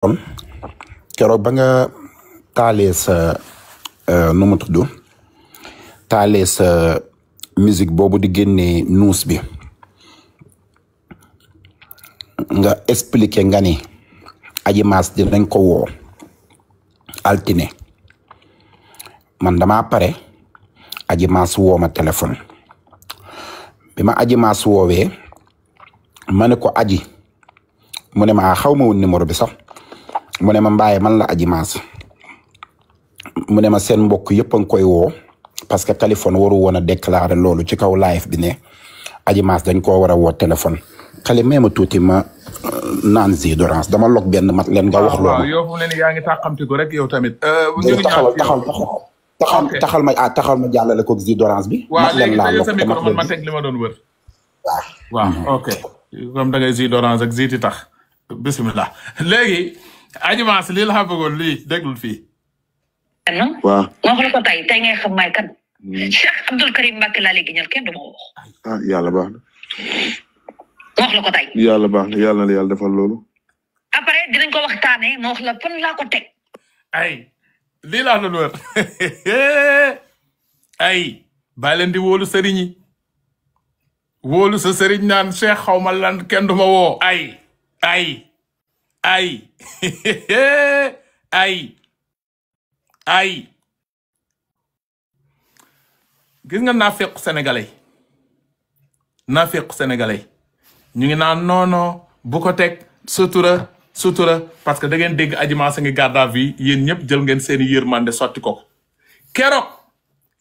kon keroog ba nga taalee sa nu mu tudd taalee sa musique boobu di génnee nuus bi nga expliqué nga ni Adji Mass dinañ ko woo altine man dama pare Adji Mass woo ma téléphone bi ma Adji Mass woowee ma ne ko Adji mu ne ma xaw ma woon numéro bi sax mu ne ma mbaaye man la Adji Mass mu ne ma seen mbokk yëpp a ngi koy woo parce que téléphone waru woon a déclarer loolu ci kaw live bi ne Adji Mass dañ koo war a woo téléphone xale mee ma tuuti ma naan zi d'orange dama log benn mat leen nga wax loolu. waaw yow fu mu ne nii yaa ngi tàqamti ko rek yow tamit. taxal ma jàllale ko zi d'orange bi. mat leen laa log te man ma teg li ma doon wër. waaw ok comme da ngay zi d'orange ak ziti tax bisimilah léegi Adji Mass lii la bëggoon lii déglul fii. waaw ma wax la ko tey ngay xam may kan. Cheikh Abdoul Karim Mbacké laa léegi ñal kenn du ma wax. ah yàlla baax na. ma wax la ko tey. yàlla baax na yàlla na yàlla defal loolu. après dinañ ko waxtaanee ma wax la fan laa ko teg. ay lii laa doon wër ay bàyyi leen di wóolu sëriñ yi wóolu sa sëriñ naan Cheikh xaw ma lan kenn du ma woo ay gis nga naafequ sénégalais ñu ngi naan non bu ko teg sutura parce que da ngeen dégg Adji Mass ngi garde à vue yéen ñëpp jël ngeen seeni yërmande sotti ko keroog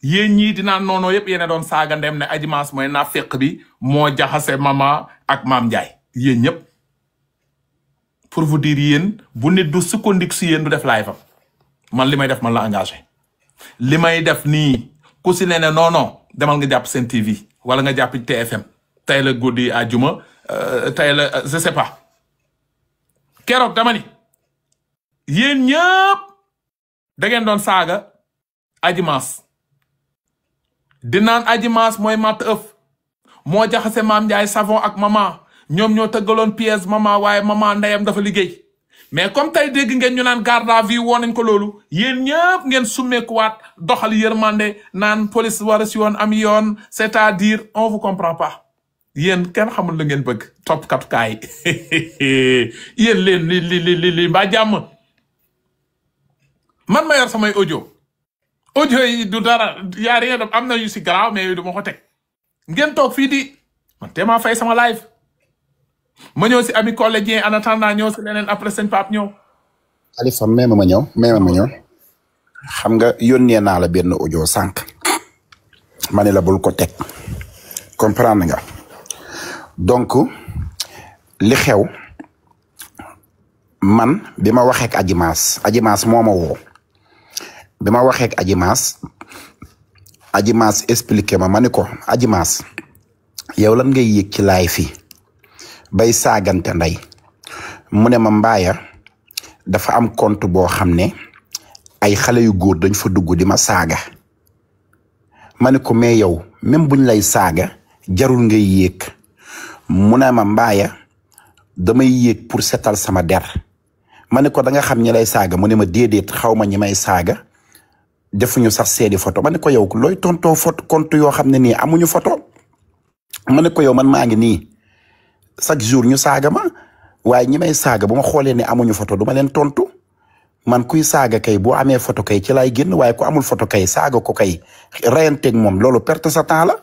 yéen ñii dinaan noonoo yëpp yéen doon saaga ndem ne Adji Mass mooy naafeq bi moo jaxase mama ak maam Ndiaye yéen ñëpp pour vous dire yéen bu nit du sukkandiku si yéen du def live am man li may def man la engagé li may def nii ku si ne non demal nga jàpp seen TV wala nga jàpp TFM tey la guddi àjjuma tey la je sais pas keroog dama ni yéen ñëpp da ngeen doon saaga Adji Mass di naan Adji Mass mooy matt ëf moo jaxase maam Ndiaye savon ak mama ñoom ñoo tëggaloon pièce mama waaye mama ndeyam dafa liggéey mais comme tey dégg ngeen ñu naan garde à vue woo nañ ko loolu yéen ñëpp ngeen summeekuwaat doxal yërmande naan police war a si woon am yoon c'est-à-dire on vous comprend pas yéen kenn xamul la ngeen bëgg topp katukaay yéen leen li mbaa jàmm man ma yor samay audio yi du dara yaa rien def am na yu si garaaw mais yu du ma ko teg ngeen toog fii di man te maa fay sama live ma ñëw si ami collégien en attendant ñëw si leneen après sëñ Pape ñëw. Alifa même ma ñëw xam nga yónnee naa la benn audio sànq ma ne la bul ko teg comprendre nga donc li xew man bi ma waxee ak Adji Mass moo ma woo bi ma waxee ak Adji Mass expliqué ma ni ko Adji Mass yow lan ngay yëg ci laay fii bay saagante ndey mu ne ma mbaaya dafa am compte boo xam ne ay xale yu góor dañ fa dugg di ma saaga ma ne ko mais yow même buñ lay saaga jarul ngay yéeg mu ne ma mbaaya damay yéeg pour setal sama der ma ne ko da nga xam ñi lay saaga mu ne ma déedéet xaw ma ñi may saaga defuñu sax seedi photo ma ne ko yow looy tontoo photo compte yoo xam ne nii amuñu photo ma ne ko yow man maa ngi nii chaque jour ñu saaga ma waaye ñi may saaga bu ma xoolee ne amuñu photo du ma leen tontu man kuy saaga kay boo amee photo kay ci laay génn waaye ku amul photo kay saaga ko kay reyanteeg moom loolu perte sa temps la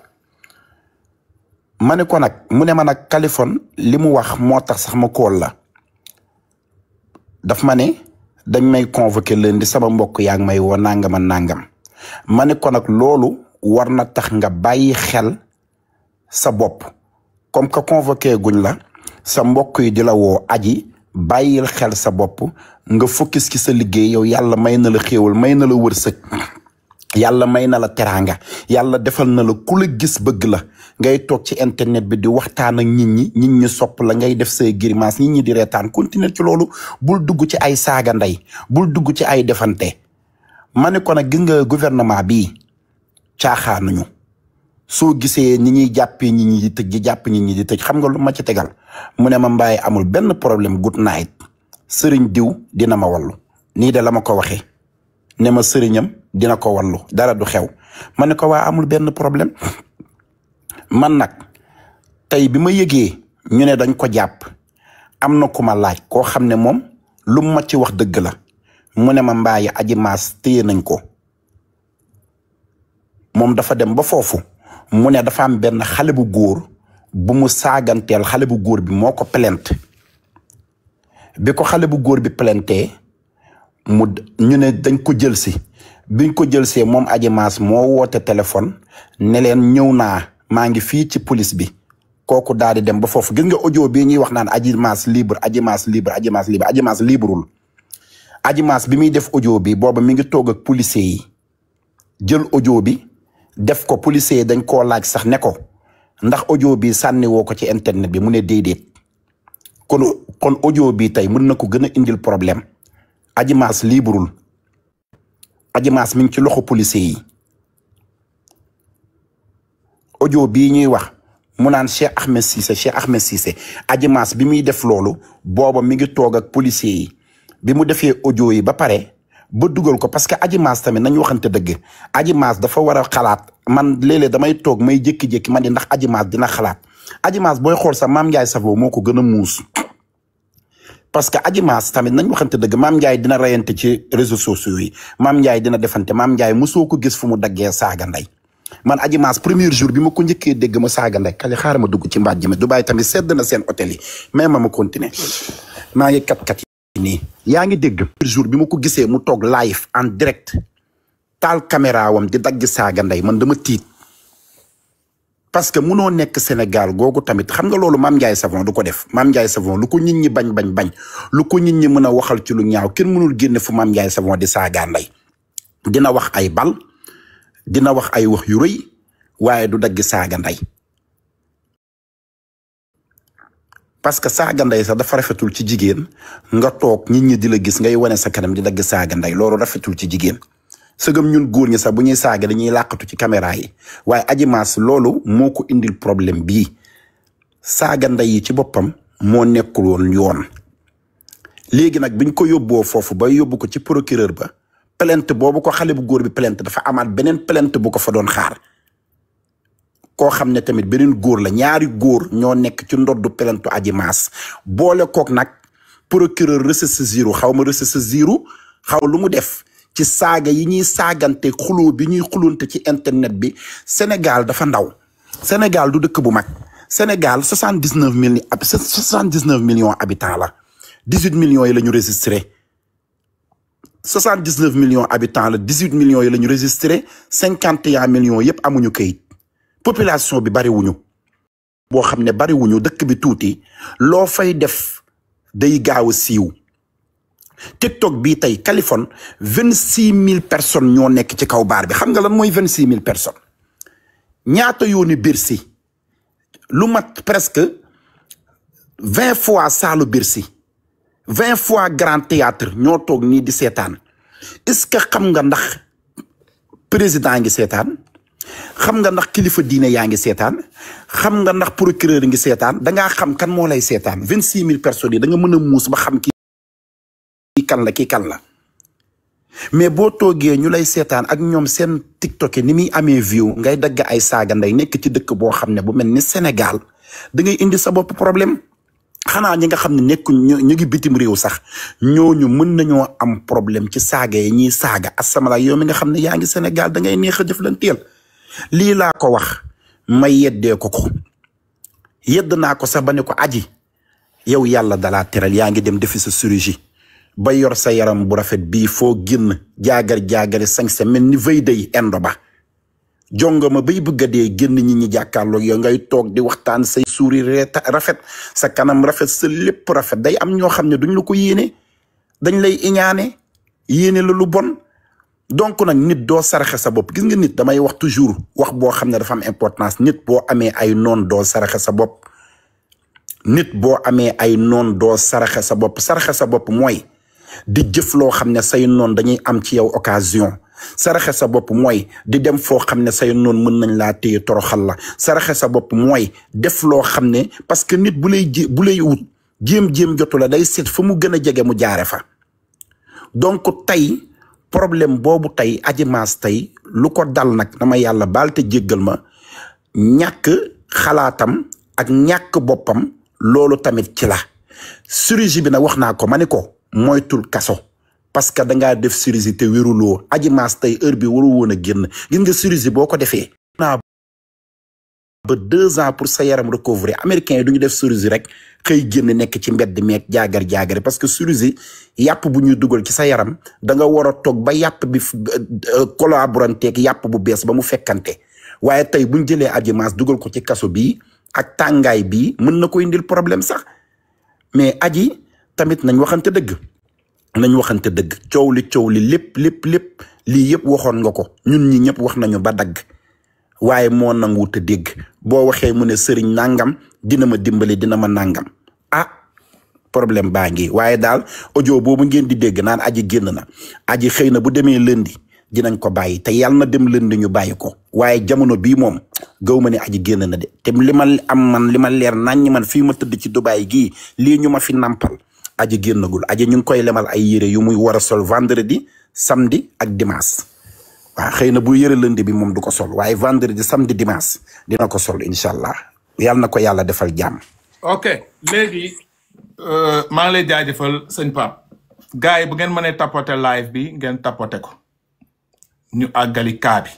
ma ne ko nag mu ne ma nag Kaliphone li mu wax moo tax sax ma kool la daf ma ne dañ may convoqué leen di sama mbokk yaa ngi may woo nangam ma ne ko nag loolu war na tax nga bàyyi xel sa bopp comme que convoqué guñ la sa mbokk yi di la woo aji bàyyil xel sa bopp nga focus ci sa liggéey yow yàlla may na la xéewal may na la wërsëg yàlla may na la teraanga yàlla defal na la ku la gis bëgg la ngay toog ci internet bi di waxtaan ak nit ñi sopp la ngay def say grimace nit ñi di reetaan continuer ci loolu bul dugg ci ay saaga ndey bul dugg ci ay defante ma ne ko nag gis nga gouvernement bii caaxaanuñu soo gisee ñi ñuy jàppee ñi ñi di tëj di jàpp ñi ñi di tëj xam nga lu ma ci tegal mu ne ma mbaay amul benn problème good night sëriñ diw dina ma wallu nii de la ma ko waxee ne ma sëriñam dina ko wallu dara du xew ma ne ko waa amul benn problème man nag tey bi ma yëgee ñu ne dañ ko jàpp am na ku ma laaj koo xam ne moom lu ma ci wax dëgg la mu ne ma Mbaye Adji Mass téye nañ ko moom dafa dem ba foofu mu ne dafa am benn xale bu góor bu mu saaganteel xale bu góor bi moo ko plainte bi ko xale bu góor bi plaintee ñu ne dañ ko jël si biñ ko jël see moom Adji Mass moo woote téléphone ne leen ñëw naa maa ngi fii ci police bi kooku daal di dem ba foofu gis nga audio bii ñuy wax naan Adji Mass libre Adji Mass libre Adji Mass libre Adji Mass libreul Adji Mass bi muy def audio bi booba mi ngi toog ak policier yi jël audio bi def ko policier yi dañ koo laaj sax ne ko ndax audio bi sànni woo ko ci internet bi mu ne déedéet kon audio bi tey mën na ko gën a indil problème Adji Mass libreul Adji Mass mi ngi ci loxo policier yi audio bii ñuy wax mu naan Cheikh Ahmed Cissé Adji Mass bi muy def loolu booba mi ngi toog ak policier yi bi mu defee audio yi ba pare ba dugal ko parce que Adji Mass tamit nañu waxante dëgg Adji Mass dafa war a xalaat man léeg-léeg damay toog may jékki-jékki man di ndax Adji Mass dina xalaat Adji Mass booy xool sax Mame Ndiaye Savon moo ko gën a muus parce que Adji Mass tamit nañ waxante dëgg Mame Ndiaye dina rayante ci réseaux sociaux yi Mame Ndiaye dina defante Mame Ndiaye mosoo ko gis fu mu daggee saaga ndey man Adji Mass premier jour bi ma ko njëkkee dégg ma saaga ndey kali xaaral ma dugg ci mbaaj ji ma Dubaay tamit sedd na seen hôtel yi mais ma continuer maa ngi kat yi nii yaa ngi dégg premier jour bi ma ko gisee mu toog live en direct taal caméra wam di dagg saaga ndey man dama tiit parce que munoo nekk Sénégal googu tamit xam nga loolu Mame Ndiaye Savon du ko def Mame Ndiaye Savon lu ko nit ñi bañ lu ko nit ñi mën a waxal ci lu ñaaw kenn mënul génne fu Mame Ndiaye Savon di saaga ndey dina wax ay bal dina wax ay wax yu rëy waaye du dagg saaga ndey parce que saaga ndey sax dafa rafetul ci jigéen nga toog nit ñi di la gis ngay wane sa kanam di dagg saaga ndey loolu rafetul ci jigéen sëgam ñun góor ñi sax bu ñuy saaga dañuy làqatu ci caméra yi waaye Adji Mass loolu moo ko indil problème bii saaga ndey yi ci boppam moo nekkul woon yoon léegi nag biñ ko yóbboo foofu ba yóbbu ko ci procureur ba plainte boobu ko xale bu góor bi plainte dafa amaat beneen plainte bu ko fa doon xaar koo xam ne tamit beneen góor la ñaari góor ñoo nekk ci ndoddu plainte Adji Mass boole kook nag procureur ressaisir xaw lu mu def ci saaga yi ñuy saagante xuloo bi ñuy xulonte ci internet bi Sénégal dafa ndaw Sénégal du dëkk bu mag Sénégal 79 millions habitants la 18 millions yi la ñu registré 79 millions habitants la 18 millions yi la ñu registré 51 millions yëpp amuñu kayit population bi bariwuñu boo xam ne bariwuñu dëkk bi tuuti loo fay def day gaaw a siiw TikTok bii tey Californie 26 000 personnes ñoo nekk ci kaw baar bi xam nga lan mooy 26 000 personnes ñaata yooni Bercy lu mat presque 20 fois saalu Bercy 20 fois Grand Théâtre ñoo toog nii di seetaan est-ce que xam nga ndax président ngi seetaan xam nga ndax kilifa diine yaa ngi seetaan xam nga ndax procureur ngi seetaan dangaa xam kan moo lay seetaan 26 000 personnes yi da nga mën a muus ba xam kii kan la mais boo toogee ñu lay seetaan ak ñoom seen TikTok ni muy amee view ngay dagg ay saaga nday nekk ci dëkk boo xam ne bu mel ni Sénégal da ngay indi sa bopp problème xanaa ñi nga xam ne nekk ñu ngi bitim réew sax ñooñu mën nañoo am problème ci saaga yi ñiy saaga asamala yow mi nga xam ne yaa ngi Sénégal da ngay neex a jëflanteel lii laa ko wax may yeddee ko yedd naa ko sax ba ne ko Adji yow yàlla dalaa teral yaa ngi dem defi sa chirurgie ba yor sa yaram bu rafet bii foo génn jaagari sañse mel ni vey day endo ba jonga ma bay bëgg a dee génn ñi ñi jàkkaarloog yow ngay toog di waxtaan say sourire rafet sa kanam rafet sa lépp rafet day am ñoo xam ne duñ la ko yéene dañ lay iñaane yéene la lu bon donc nag nit doo saraxe sa bopp gis nga nit damay wax toujours wax boo xam ne dafa am importance nit boo amee ay noon doo saraxe sa bopp nit boo amee ay noon doo saraxe sa bopp mooy di jëf loo xam ne say noon dañuy am ci yow occasion saraxe sa bopp mooy di dem foo xam ne say noon mën nañ laa téye toroxal la saraxe sa bopp mooy def loo xam ne parce que nit bu lay wut jéem jotu la day seet fa mu gën a jege mu jaare fa donc tey problème boobu tey Adji Mass tey lu ko dal nag dama yàlla baal te jéggal ma ñàkk xalaatam ak ñàkk boppam loolu tamit ci la chirurgie bi nag wax naa ko ma ni ko moytul kaso parce que dangaa def chirurgie te wéruloo Adji Mass tey heure bi waru woon a génn gis nga chirurgie boo ko defee naa ba 2 ans pour sa yaram recouvrer américains yi du ñu def chirurgie rek xëy génn nekk ci mbedd meeg jaagar parce que chirurgie yàpp bu ñuy dugal ci sa yaram da nga war a toog ba yàpp bi collaboranteeg yàpp bu bees ba mu fekkante waaye tey buñ jëlee Adji Mass dugal ko ci kaso bii ak tàngaay bii mën na ko indil problème sax mais Adji tamit nañ waxante dëgg coow li lépp lii yëpp waxoon nga ko ñun ñi ñëpp wax nañu ba dagg waaye moo nangu te dégg boo waxee mu ne sëriñ nangam dina ma dimbali dina ma nangam problème baa ngi waaye daal audio boobu ngeen di dégg naan Adji génn na Adji xëy na bu demee lundi dinañ ko bàyyi te yàlla na dem lundi ñu bàyyi ko waaye jamono bii moom gaw ma ne Adji génn na de te li ma leer nañ man fii ma tëdd ci Dubaay gii lii ñu ma fi nampal Adji génnagul Adji ñu ngi koy lemal ay yére yu muy war a sol vendredi samedi ak dimanche waaw xëy na bu yëre lundi bi moom du ko sol waaye vendredi samedi dimanche dina ko sol incha allah yàlla na ko yàlla defal jàmm. ok léegi maa ngi lay jaajëfal sëñ Pape gars yi bu ngeen mënee tapoter live bi ngeen tapoter ko ñu àggali kaa bi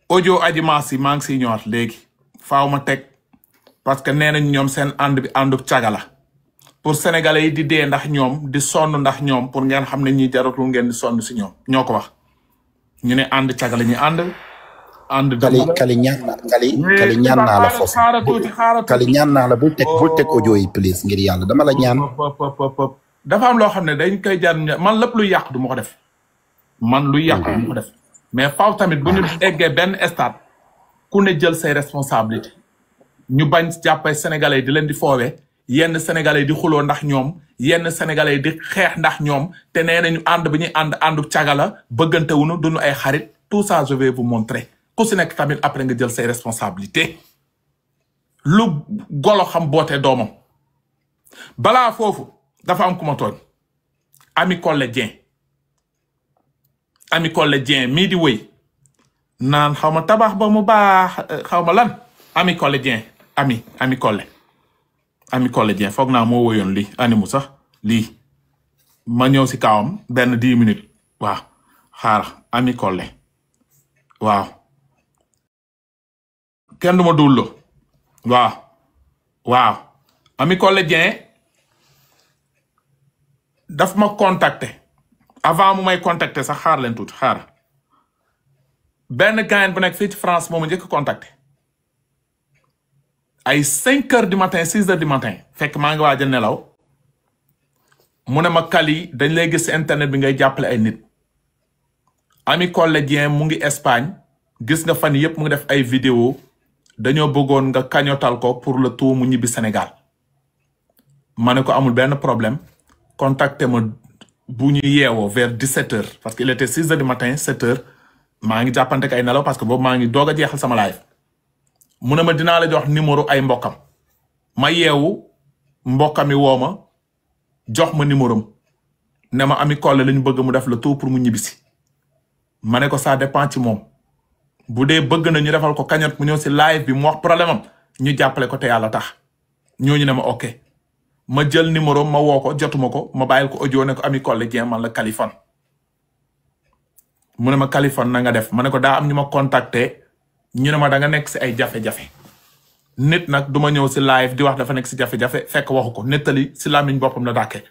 audio Adji Mass yi maa ngi siy ñëwaat léegi faaw ma teg parce que nee nañ ñoom seen ànd bi ànduk caga la pour sénégalais yi di dee ndax ñoom di sonn ndax ñoom pour ngeen xam ne ñi jaratul ngeen di sonn si ñoom ñoo ko wax ñu ne ànd caga la ñuy ànd kali ñaan naa la foofu kali ñaan naa la bul teg audio yi please ngir yàlla dama la ñaan dafa am loo xam ne dañ koy jar man lépp luy yàq du ma ko def man luy yàq du ma ko def mais faaw tamit bu ñu eggee benn stade ku ne jël say responsabilité ñu bañ jàppay sénégalais di leen di foowee yenn sénégalais di xuloo ndax ñoom yenn sénégalais di xeex ndax ñoom te nee nañu ànd bi ñuy àndu caga la bëggante wuñu duñu ay xarit tout ça je vais vous montrer ku si nekk tamit après nga jël say responsabilité lu golo xam boote doomam balaa foofu dafa am ku ma tooñ Ami Collé Dieng mii di wëy naan xaw ma tabax ba mu baax xaw ma lan Ami Collé Dieng Ami Collé Dieng foog naa moo wëyoon lii animu sax lii ma ñëw si kawam benn 10 minutes waaw xaar Ami Collé waaw kenn du ma dullo waaw Ami Collé Dieng daf ma contacter avant mu may contacter sax xaar leen tuuti xaar benn gaayen bu nekk fii ci France moo ma njëkk contacter ay 5 heures du matin 6 heures du matin fekk maa ngi waaj a nelaw mu ne ma Kali dañ lay gis internet bi ngay jàppale ay nit Ami Collé Dieng mu ngi Espagne gis nga fan yëpp mu ngi def ay vidéo dañoo bëggoon nga kañotal ko pour le tout mu ñibbi Sénégal ma ne ko amul benn problème contacté ma bu ñu yeewoo vers 17 heures parce que il était 6 heures du matin 7 heures maa ngi jàppante ak ay nelaw parce que boobu maa ngi doog a jeexal sama live mu ne ma dinaa la jox numéro ay mbokkam ma yeewu mbokkam yi woo ma jox ma numéro am ne ma Ami Collé la ñu bëgg mu def le tout pour mu ñibbisi ma ne ko ça dépend ci moom bu dee bëgg na ñu defal ko kañot mu ñëw si live bi mu wax problème am ñu jàppale ko te yàlla tax ñooñu ne ma ok ma jël numéro ma woo ko jotuma ko ma bàyyil ko audio ne ko Ami Collé Dieng man la Kaliphone mu ne ma Kaliphone na nga def ma ne ko daa am ñu ma contacter ñu ne ma da nga nekk si ay jafe-jafe nit nag du ma ñëw si live di wax dafa nekk si jafe-jafe fekk waxu ko nettali si làmmiñ boppam la dàkkee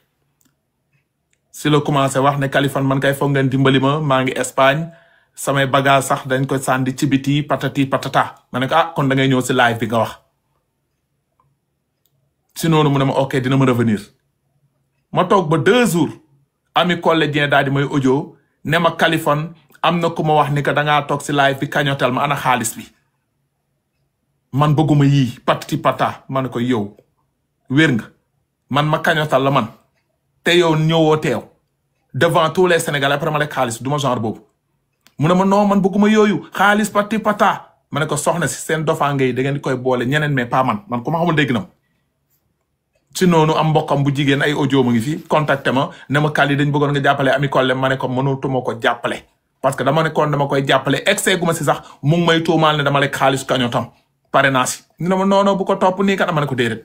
si la commencé wax ne Kaliphone man kay foog ngeen dimbali ma maa ngi Espagne samay bagage sax dañ ko sànni ci biti patati patata ma ne ko kon da ngay ñëw si live bi nga wax si noonu mu ne ma ok dina ma revenir ma toog ba 2 jours Ami Collé Dieng daal di may audio ne ma Kaliphone am na ku ma wax ni que da ngaa toog si live bi kañotel ma ana xaalis bi man bëgguma yii patati pata ma ne ko yow wér nga man ma kañotal la man te yow ñëwoo teew devant tous les Sénégalais après ma lekk xaalis du ma genre boobu mu ne ma non man bëgguma yooyu xaalis patati pata ma ne ko soxna si seen dofaa ngay da ngeen di koy boole ñeneen mais pas man ku ma xamul dégg na ci noonu am mbokkam bu jigéen ay audio mu ngi fi contacté ma ne ma Kali dañ bëggoon nga jàppale Ami Collé ma ne ko mënutuma ko jàppale parce que dama ne kon dama koy jàppale excès gu ma si sax mu ngi may tuumaal ne dama lekk xaalis kañotam pare naa si ñu ne ma noono bu ko topp nii kat ma ne ko déedéet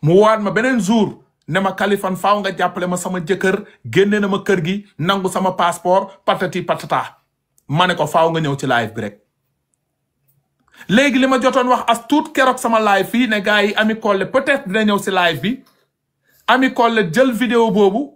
mu waat ma beneen jour ne ma Kaliphone faaw nga jàppale ma sama jëkkër génne na ma kër gi nangu sama passeport patati patata ma ne ko faaw nga ñëw ci live bi rek léegi li ma jotoon wax as tuut keroog sama live fii ne gars yi Ami Collé peut-être dina ñëw si live bi Ami Collé jël vidéo boobu